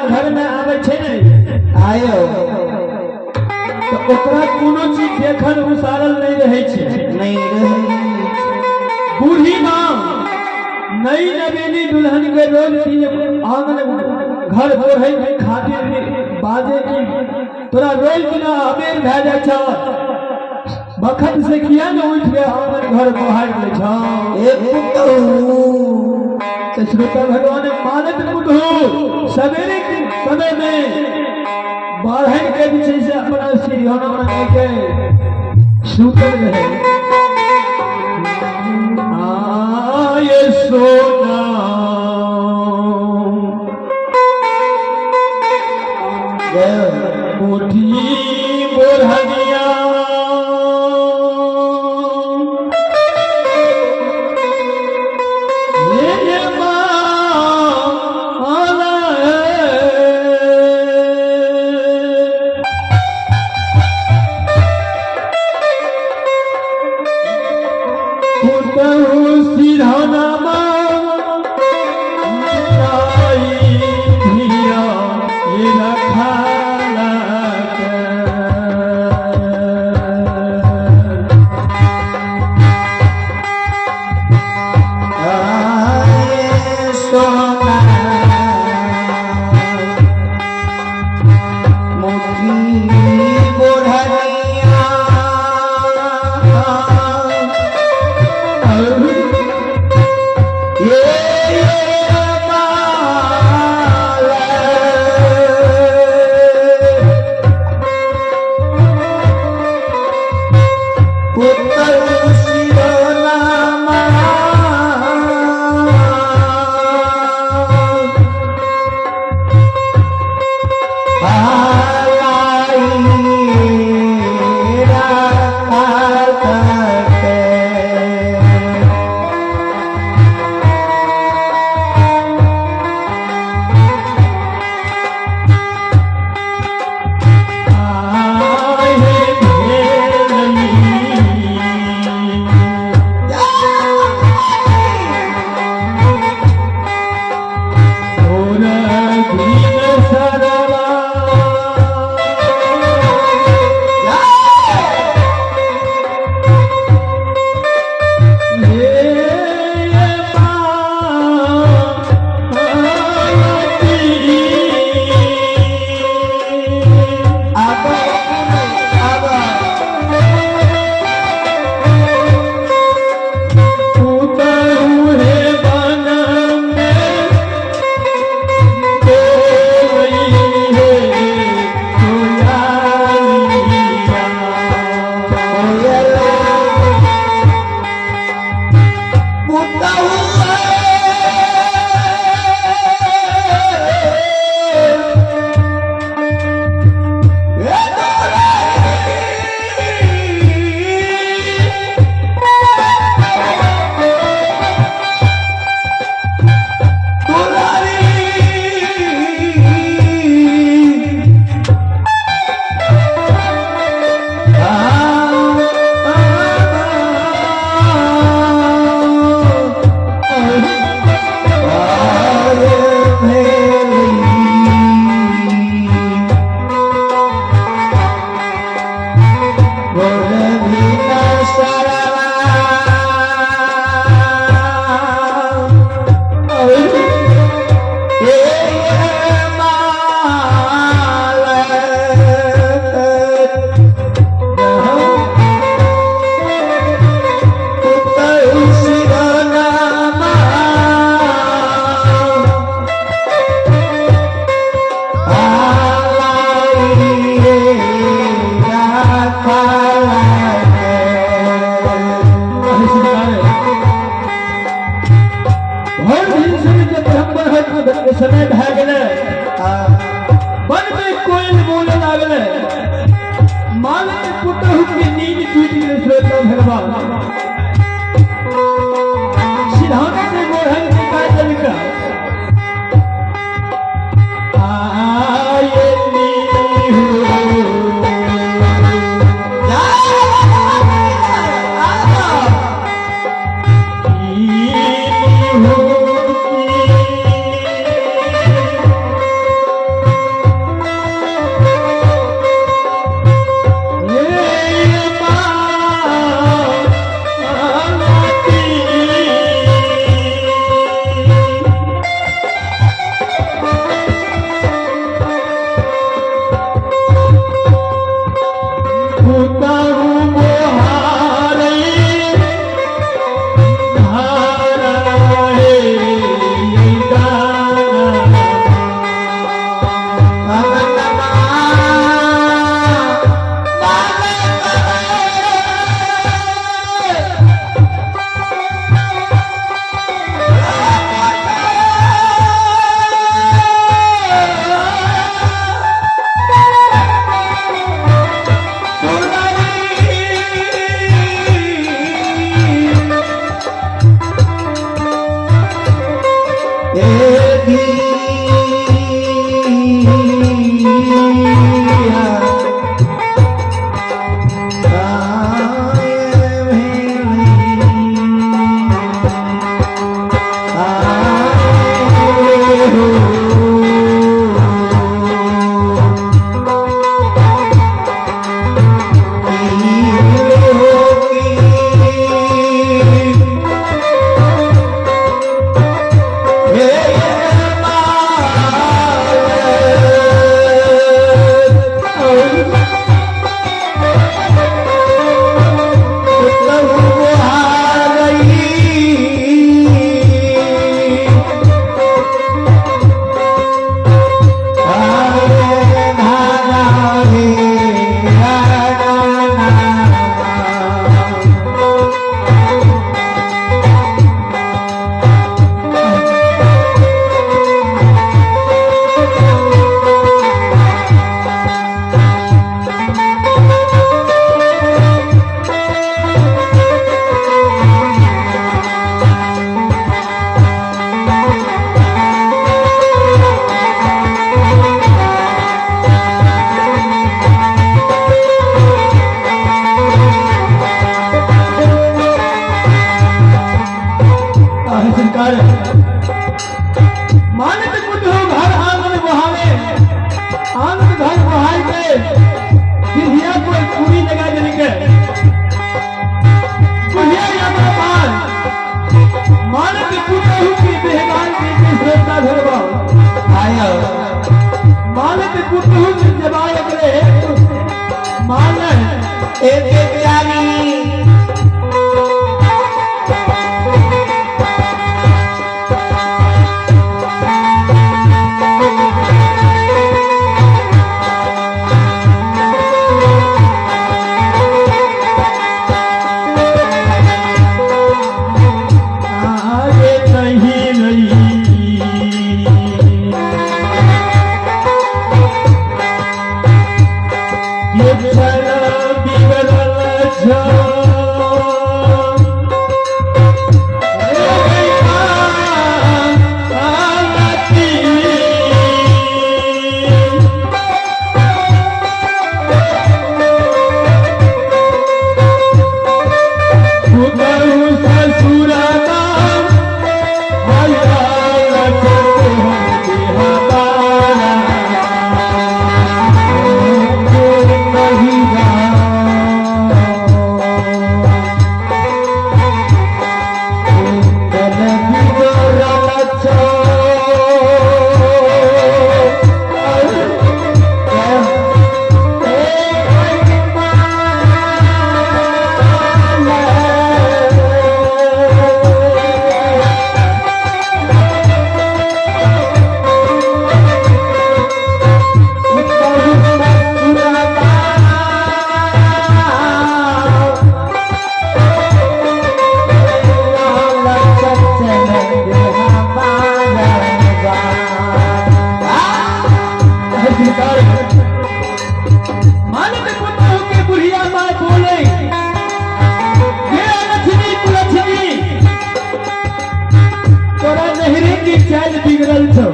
घर में आवे छे ने आयो तो ओकरा कोनो चीज देखल उसारल नहीं रहे छे नहीं रहे बूढ़ी माँ नई नवेली दुल्हन के रोज आंगन घर बढ़े के खातिर बाजे की तोरा रोज बिना अबेर भे जा छ बखत से किया न उठ के आंगन घर बहार ले छ एक पुतहु श्रोता भगवान मानत बुधु सवेरे के समय में बाहर के पीछे से अपना सिरहाना बना के सूतल रहे ये सोना मुठी बोरहनिया ये माला पुतहु सिरहाना ए बेचारी आगे नहीं रही ये चला बिगड़ल मालिक पुत्र के बुढ़िया माँ बोले ये लक्ष्मी कुलक्ष्मी तोरा नहरे की चाल बिगड़ल छो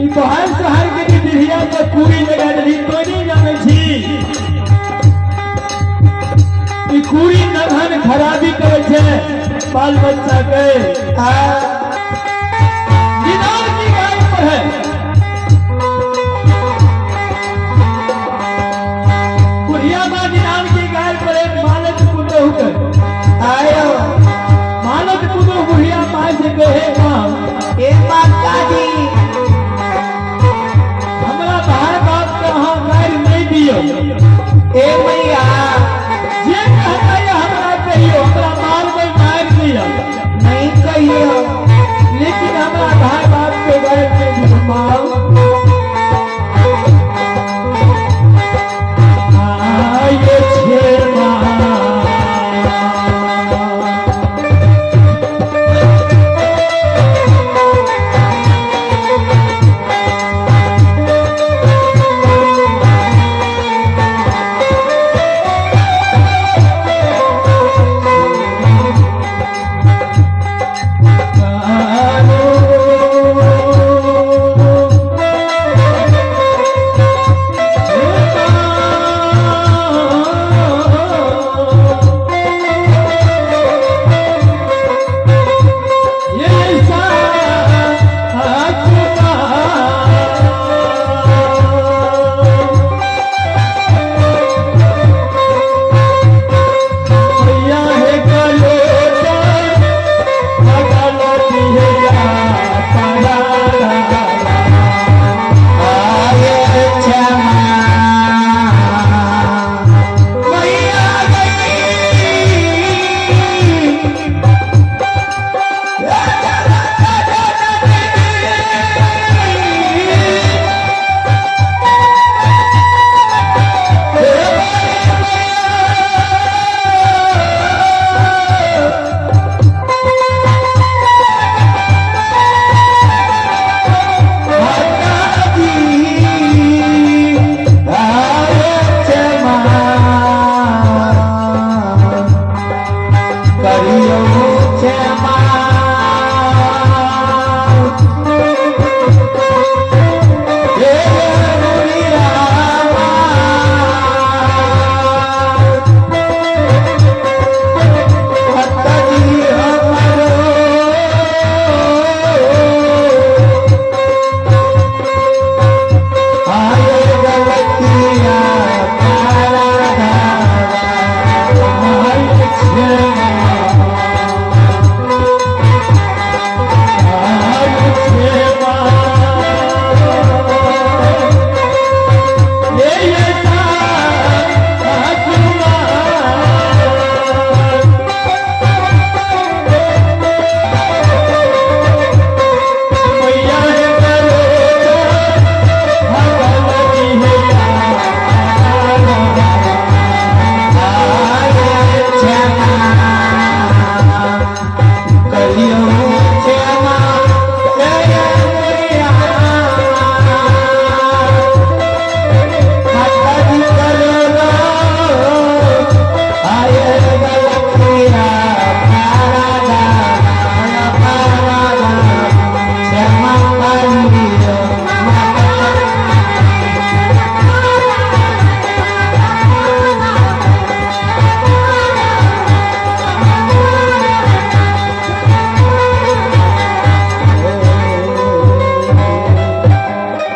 ई बाहर शहर के भी बुढ़िया के पूरी लगा रही तो नहीं जाने छी ई पूरी नधन खराबी करे छे बाल बच्चा के निदान की गाय पर है आयो मानक पुतो बुढ़िया माँ से कहे माँ ए माता दी हमरा बाहर बात कहाँ गाय नहीं दियो ए मैया जे कहता है हमरा कहियो हमरा मार में मार दिया नहीं कहियो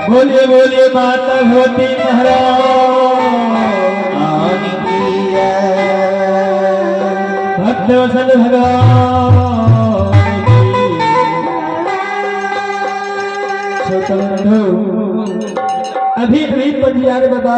बोलिए बोलिए माता भगवती आन की जय। भक्त वसल भगवान की। अभी पंजियार बाबा